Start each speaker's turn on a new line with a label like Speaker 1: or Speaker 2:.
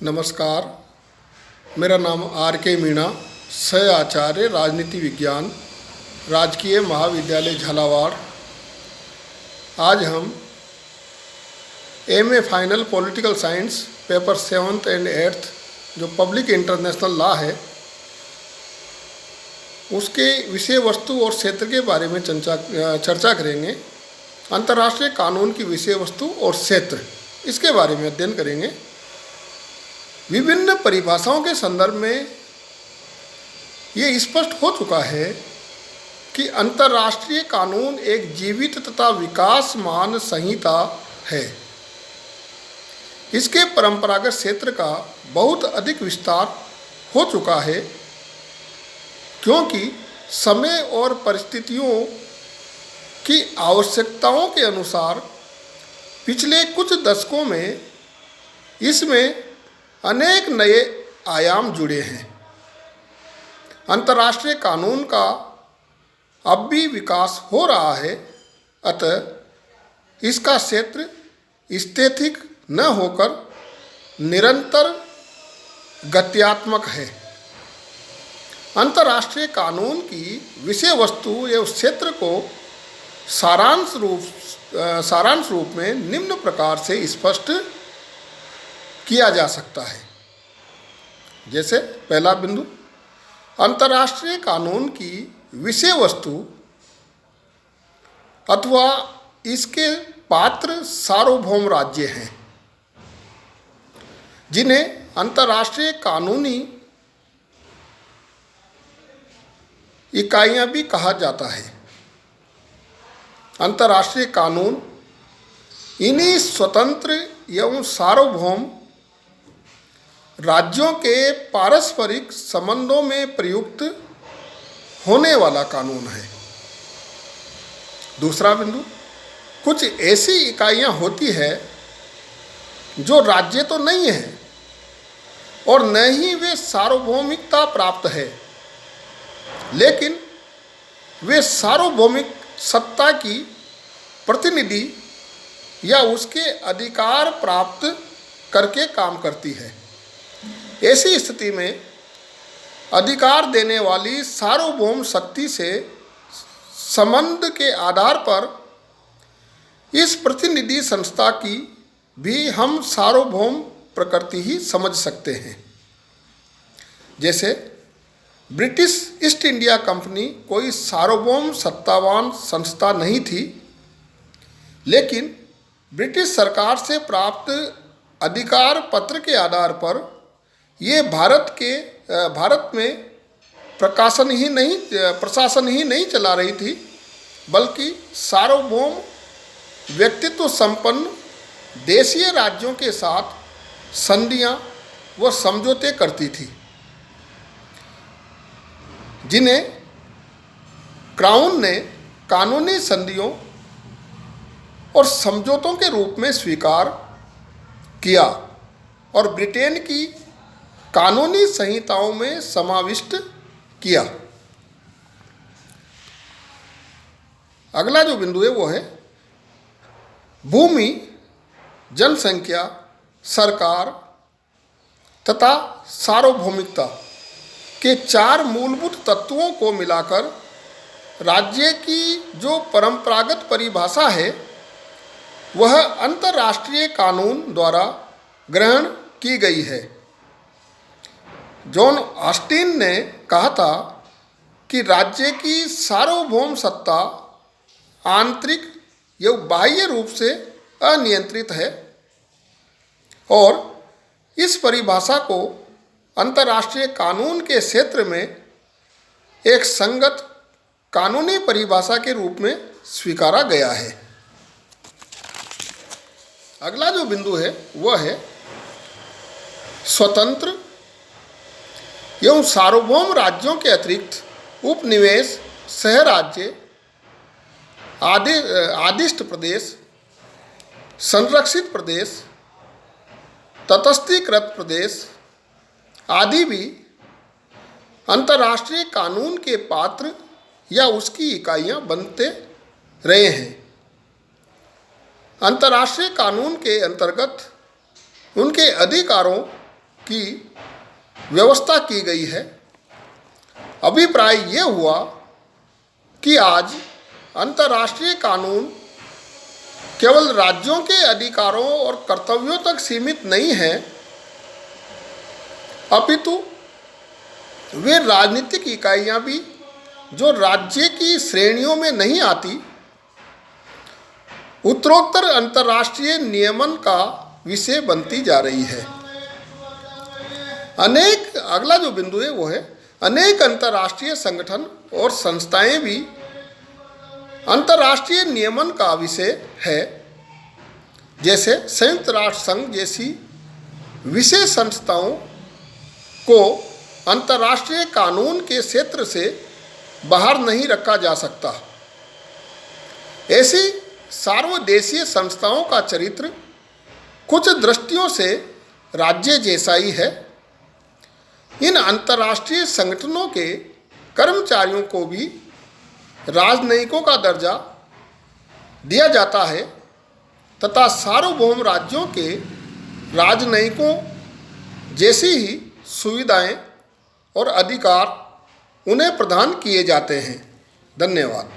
Speaker 1: नमस्कार। मेरा नाम आर के मीणा, सह आचार्य राजनीति विज्ञान, राजकीय महाविद्यालय झालावाड़। आज हम MA final political science paper 7th and 8th जो पब्लिक इंटरनेशनल लॉ है उसके विषय वस्तु और क्षेत्र के बारे में चर्चा करेंगे। अंतर्राष्ट्रीय कानून की विषय वस्तु और क्षेत्र, इसके बारे में अध्ययन करेंगे। विभिन्न परिभाषाओं के संदर्भ में ये स्पष्ट हो चुका है कि अंतर्राष्ट्रीय कानून एक जीवित तथा विकासमान संहिता है। इसके परंपरागत क्षेत्र का बहुत अधिक विस्तार हो चुका है, क्योंकि समय और परिस्थितियों की आवश्यकताओं के अनुसार पिछले कुछ दशकों में इसमें अनेक नए आयाम जुड़े हैं। अंतर्राष्ट्रीय कानून का अब भी विकास हो रहा है, अतः इसका क्षेत्र स्थैतिक न होकर निरंतर गत्यात्मक है। अंतर्राष्ट्रीय कानून की विषय वस्तु एवं क्षेत्र को सारांश रूप में निम्न प्रकार से स्पष्ट किया जा सकता है। जैसे पहला बिंदु, अंतर्राष्ट्रीय कानून की विषय वस्तु अथवा इसके पात्र सार्वभौम राज्य हैं, जिन्हें अंतर्राष्ट्रीय कानूनी इकाइयां भी कहा जाता है। अंतर्राष्ट्रीय कानून इन्हीं स्वतंत्र एवं सार्वभौम राज्यों के पारस्परिक संबंधों में प्रयुक्त होने वाला कानून है। दूसरा बिंदु, कुछ ऐसी इकाइयां होती है जो राज्य तो नहीं है और न ही वे सार्वभौमिकता प्राप्त है, लेकिन वे सार्वभौमिक सत्ता की प्रतिनिधि या उसके अधिकार प्राप्त करके काम करती है। ऐसी स्थिति में अधिकार देने वाली सार्वभौम शक्ति से संबंध के आधार पर इस प्रतिनिधि संस्था की भी हम सार्वभौम प्रकृति ही समझ सकते हैं। जैसे ब्रिटिश ईस्ट इंडिया कंपनी कोई सार्वभौम सत्तावान संस्था नहीं थी, लेकिन ब्रिटिश सरकार से प्राप्त अधिकार पत्र के आधार पर ये भारत में प्रशासन ही नहीं चला रही थी, बल्कि सार्वभौम व्यक्तित्व संपन्न देशीय राज्यों के साथ संधियां व समझौते करती थी, जिन्हें क्राउन ने कानूनी संधियों और समझौतों के रूप में स्वीकार किया और ब्रिटेन की कानूनी संहिताओं में समाविष्ट किया। अगला जो बिंदु है वो है भूमि, जनसंख्या, सरकार तथा सार्वभौमिकता के 4 मूलभूत तत्वों को मिलाकर राज्य की जो परंपरागत परिभाषा है वह अंतर्राष्ट्रीय कानून द्वारा ग्रहण की गई है। जॉन ऑस्टिन ने कहा था कि राज्य की सार्वभौम सत्ता आंतरिक एवं बाह्य रूप से अनियंत्रित है और इस परिभाषा को अंतर्राष्ट्रीय कानून के क्षेत्र में एक संगत कानूनी परिभाषा के रूप में स्वीकारा गया है। अगला जो बिंदु है वह है स्वतंत्र एवं सार्वभौम राज्यों के अतिरिक्त उपनिवेश, सह राज्य, आदिष्ट प्रदेश, संरक्षित प्रदेश, तटस्थीकृत प्रदेश आदि भी अंतर्राष्ट्रीय कानून के पात्र या उसकी इकाइयां बनते रहे हैं। अंतर्राष्ट्रीय कानून के अंतर्गत उनके अधिकारों की व्यवस्था की गई है। अभिप्राय ये हुआ कि आज अंतर्राष्ट्रीय कानून केवल राज्यों के अधिकारों और कर्तव्यों तक सीमित नहीं है, अपितु वे राजनीतिक इकाइयां भी जो राज्य की श्रेणियों में नहीं आती, उत्तरोत्तर अंतर्राष्ट्रीय नियमन का विषय बनती जा रही है। अगला जो बिंदु है वो है, अनेक अंतर्राष्ट्रीय संगठन और संस्थाएं भी अंतर्राष्ट्रीय नियमन का विषय है। जैसे संयुक्त राष्ट्र संघ जैसी विशेष संस्थाओं को अंतर्राष्ट्रीय कानून के क्षेत्र से बाहर नहीं रखा जा सकता। ऐसी सार्वदेशीय संस्थाओं का चरित्र कुछ दृष्टियों से राज्य जैसा ही है। इन अंतर्राष्ट्रीय संगठनों के कर्मचारियों को भी राजनयिकों का दर्जा दिया जाता है तथा सार्वभौम राज्यों के राजनयिकों जैसी ही सुविधाएं और अधिकार उन्हें प्रदान किए जाते हैं। धन्यवाद।